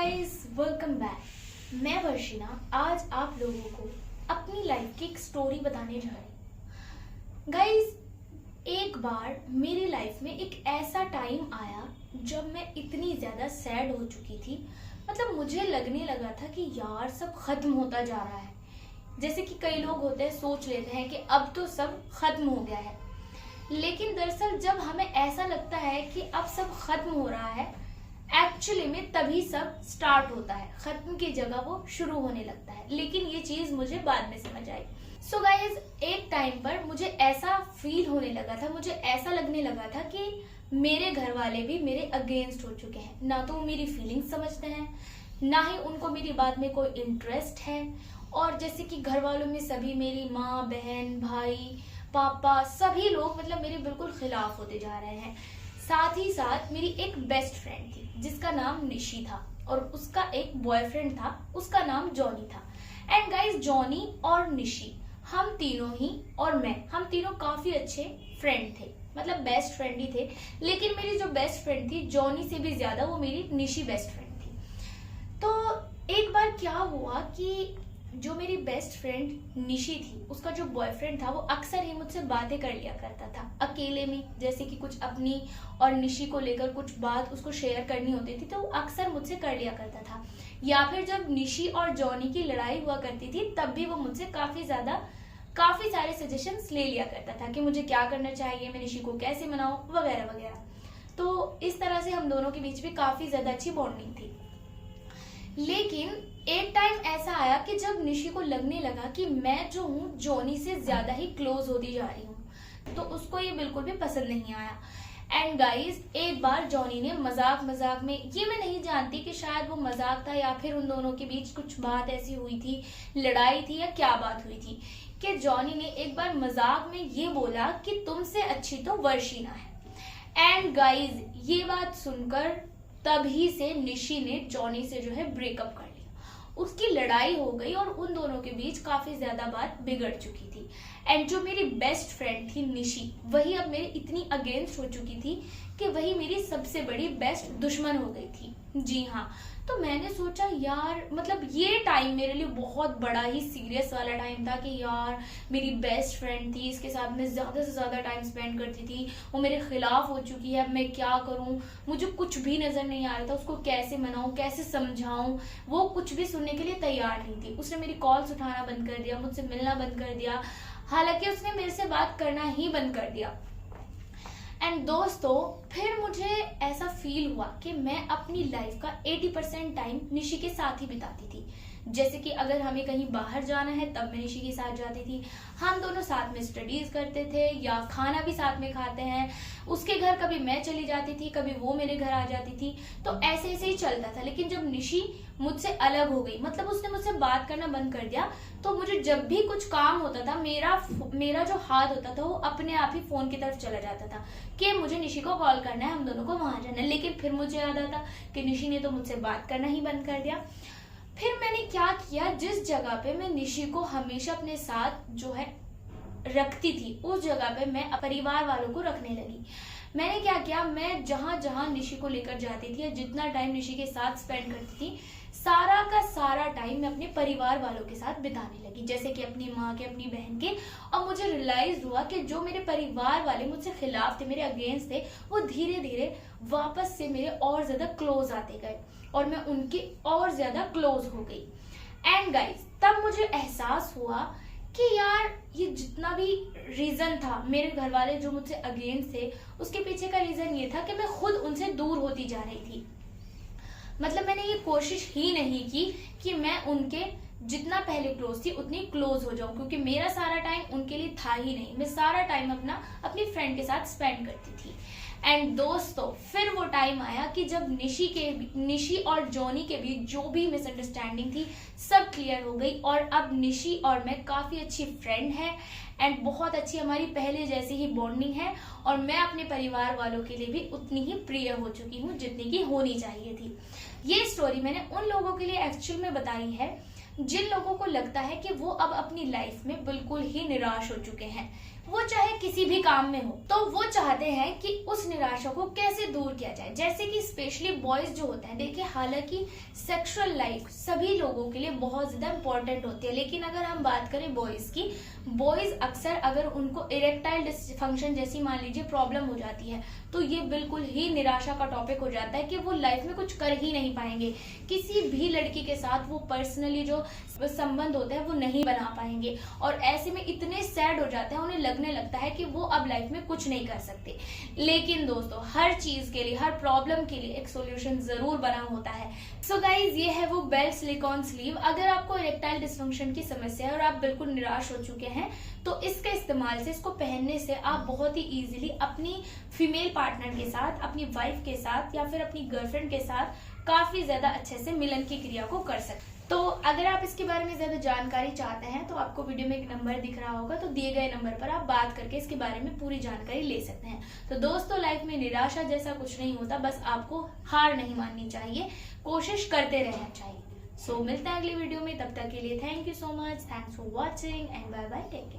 Guys, welcome back. मैं वर्षिना आज आप लोगों को अपनी लाइफ की एक स्टोरी बताने जा रही हूँ। गाइस, एक बार मेरी लाइफ में एक ऐसा टाइम आया जब मैं इतनी ज्यादा सैड हो चुकी थी। मतलब मुझे लगने लगा था कि यार सब खत्म होता जा रहा है। जैसे कि कई लोग होते हैं, सोच लेते हैं कि अब तो सब खत्म हो गया है, लेकिन दरअसल जब हमें ऐसा लगता है कि अब सब खत्म हो रहा है, एक्चुअली में तभी सब स्टार्ट होता है। खत्म की जगह वो शुरू होने लगता है। लेकिन ये चीज मुझे बाद में समझ आई। सो गाइज, एक टाइम पर मुझे ऐसा फील होने लगा था, मुझे ऐसा लगने लगा था कि मेरे घर वाले भी मेरे अगेंस्ट हो चुके हैं। ना तो वो मेरी फीलिंग्स समझते हैं, ना ही उनको मेरी बात में कोई इंटरेस्ट है। और जैसे कि घर वालों में सभी, मेरी माँ, बहन, भाई, पापा, सभी लोग मतलब मेरे बिल्कुल खिलाफ होते जा रहे हैं। साथ ही साथ मेरी एक बेस्ट फ्रेंड थी जिसका नाम निशी था, और उसका एक बॉयफ्रेंड था, उसका नाम जॉनी था। एंड गाइस, जॉनी और निशी, हम तीनों ही और हम तीनों काफी अच्छे फ्रेंड थे, मतलब बेस्ट फ्रेंड ही थे। लेकिन मेरी जो बेस्ट फ्रेंड थी, जॉनी से भी ज्यादा वो मेरी निशी बेस्ट फ्रेंड थी। तो एक बार क्या हुआ कि जो मेरी बेस्ट फ्रेंड निशी थी, उसका जो बॉयफ्रेंड था, वो अक्सर ही मुझसे बातें कर लिया करता था अकेले में। जैसे कि कुछ अपनी और निशी को लेकर कुछ बात उसको शेयर करनी होती थी, तो वो अक्सर मुझसे कर लिया करता था। या फिर जब निशी और जॉनी की लड़ाई हुआ करती थी, तब भी वो मुझसे काफी सारे सजेशंस ले लिया करता था कि मुझे क्या करना चाहिए, मैं निशी को कैसे मनाऊं, वगैरह वगैरह। तो इस तरह से हम दोनों के बीच भी काफी ज्यादा अच्छी बॉन्डिंग थी। लेकिन एक टाइम ऐसा आया कि जब निशी को लगने लगा कि मैं जो हूँ जॉनी से ज्यादा ही क्लोज होती जा रही हूँ, तो उसको ये बिल्कुल भी पसंद नहीं आया। एंड गाइस, एक बार जॉनी ने मजाक में, ये मैं नहीं जानती कि शायद वो मजाक था या फिर उन दोनों के बीच कुछ बात ऐसी हुई थी, लड़ाई थी या क्या बात हुई थी, कि जॉनी ने एक बार मजाक में ये बोला कि तुमसे अच्छी तो वर्षिना है। एंड गाइस, ये बात सुनकर तभी से निशी ने जॉनी से जो है ब्रेकअप कर लिया। उसकी लड़ाई हो गई और उन दोनों के बीच काफी ज्यादा बात बिगड़ चुकी थी। एंड जो मेरी बेस्ट फ्रेंड थी निशी, वही अब मेरे इतनी अगेंस्ट हो चुकी थी कि वही मेरी सबसे बड़ी बेस्ट दुश्मन हो गई थी। जी हाँ, तो मैंने सोचा यार, मतलब ये टाइम मेरे लिए बहुत बड़ा ही सीरियस वाला टाइम था कि यार मेरी बेस्ट फ्रेंड थी, इसके साथ मैं ज्यादा से ज्यादा टाइम स्पेंड करती थी, वो मेरे खिलाफ हो चुकी है, अब मैं क्या करूं, मुझे कुछ भी नजर नहीं आ रहा था, उसको कैसे मनाऊं, कैसे समझाऊं। वो कुछ भी सुनने के लिए तैयार नहीं थी। उसने मेरी कॉल्स उठाना बंद कर दिया, मुझसे मिलना बंद कर दिया, हालांकि उसने मेरे से बात करना ही बंद कर दिया। एंड दोस्तों, फिर मुझे ऐसा फील हुआ कि मैं अपनी लाइफ का 80% टाइम निशी के साथ ही बिताती थी। जैसे कि अगर हमें कहीं बाहर जाना है, तब मैं निशी के साथ जाती थी। हम दोनों साथ में स्टडीज करते थे या खाना भी साथ में खाते हैं। उसके घर कभी मैं चली जाती थी, कभी वो मेरे घर आ जाती थी, तो ऐसे ऐसे ही चलता था। लेकिन जब निशी मुझसे अलग हो गई, मतलब उसने मुझसे बात करना बंद कर दिया, तो मुझे जब भी कुछ काम होता था, मेरा जो हाथ होता था वो अपने आप ही फोन की तरफ चला जाता था कि मुझे निशी को कॉल करना है, हम दोनों को वहां जाना है। लेकिन फिर मुझे याद आता कि निशी ने तो मुझसे बात करना ही बंद कर दिया। फिर मैंने क्या किया, जिस जगह पे मैं निशी को हमेशा अपने साथ जो है रखती थी, उस जगह पे मैं परिवार वालों को रखने लगी। मैंने क्या किया, मैं जहां जहां निशी को लेकर जाती थी या जितना टाइम निशी के साथ स्पेंड करती थी, सारा का सारा टाइम मैं अपने परिवार वालों के साथ बिताने लगी, जैसे कि अपनी माँ के, अपनी बहन के। और मुझे रियलाइज हुआ कि जो मेरे परिवार वाले मुझसे खिलाफ थे, मेरे अगेंस्ट थे, वो धीरे धीरे वापस से मेरे और ज्यादा क्लोज आते गए और मैं उनकी और ज्यादा क्लोज हो गई। एंड गाइस, तब मुझे एहसास हुआ कि यार ये जितना भी रीजन था, मेरे घर वाले जो मुझसे अगेंस्ट थे, उसके पीछे का रीजन ये था कि मैं खुद उनसे दूर होती जा रही थी। मतलब मैंने ये कोशिश ही नहीं की कि मैं उनके जितना पहले क्लोज थी उतनी क्लोज हो जाऊं, क्योंकि मेरा सारा टाइम उनके लिए था ही नहीं। मैं सारा टाइम अपनी फ्रेंड के साथ स्पेंड करती थी। एंड दोस्तों, फिर वो टाइम आया कि जब निशी और जॉनी के बीच जो भी मिसअंडरस्टैंडिंग थी, सब क्लियर हो गई और अब निशी और मैं काफी अच्छी फ्रेंड है एंड बहुत अच्छी हमारी पहले जैसी ही बॉन्डिंग है। और मैं अपने परिवार वालों के लिए भी उतनी ही प्रिय हो चुकी हूँ जितनी की होनी चाहिए थी। ये स्टोरी मैंने उन लोगों के लिए एक्चुअल में बताई है जिन लोगों को लगता है कि वो अब अपनी लाइफ में बिल्कुल ही निराश हो चुके हैं, वो चाहे किसी भी काम में हो, तो वो चाहते हैं कि उस निराशा को कैसे दूर किया जाए। जैसे कि स्पेशली बॉयज जो होते हैं, देखिए हालांकि सेक्सुअल लाइफ सभी लोगों के लिए बहुत ज्यादा इंपॉर्टेंट होती है, लेकिन अगर हम बात करें बॉयज की, बॉयज अक्सर अगर उनको इरेक्टाइल डिसफंक्शन जैसी मान लीजिए प्रॉब्लम हो जाती है, तो ये बिल्कुल ही निराशा का टॉपिक हो जाता है कि वो लाइफ में कुछ कर ही नहीं पाएंगे, किसी भी लड़की के साथ वो पर्सनली जो संबंध होता है वो नहीं बना पाएंगे, और ऐसे में इतने सैड हो जाते हैं, उन्हें लगने लगता है कि वो अब लाइफ में कुछ नहीं कर सकते। लेकिन दोस्तों, हर चीज के लिए, हर प्रॉब्लम के लिए एक सॉल्यूशन जरूर बना होता है। सो गाइज, ये है वो बेल सिलिकॉन स्लीव। अगर आपको इरेक्टाइल डिसफंक्शन की समस्या है और आप बिल्कुल निराश हो चुके हैं, तो इसके इस्तेमाल से, इसको पहनने से आप बहुत ही इजीली अपनी फीमेल पार्टनर के साथ, अपनी वाइफ के साथ या फिर अपनी गर्लफ्रेंड के साथ काफी ज्यादा अच्छे से मिलन की क्रिया को कर सकते हैं। तो अगर आप इसके बारे में ज्यादा जानकारी चाहते हैं तो आपको वीडियो में एक नंबर दिख रहा होगा, तो दिए गए नंबर पर आप बात करके इसके बारे में पूरी जानकारी ले सकते हैं। तो दोस्तों, लाइफ में निराशा जैसा कुछ नहीं होता, बस आपको हार नहीं माननी चाहिए, कोशिश करते रहना चाहिए। सो मिलते हैं अगली वीडियो में, तब तक के लिए thank you so much, thanks for watching and bye bye, take care.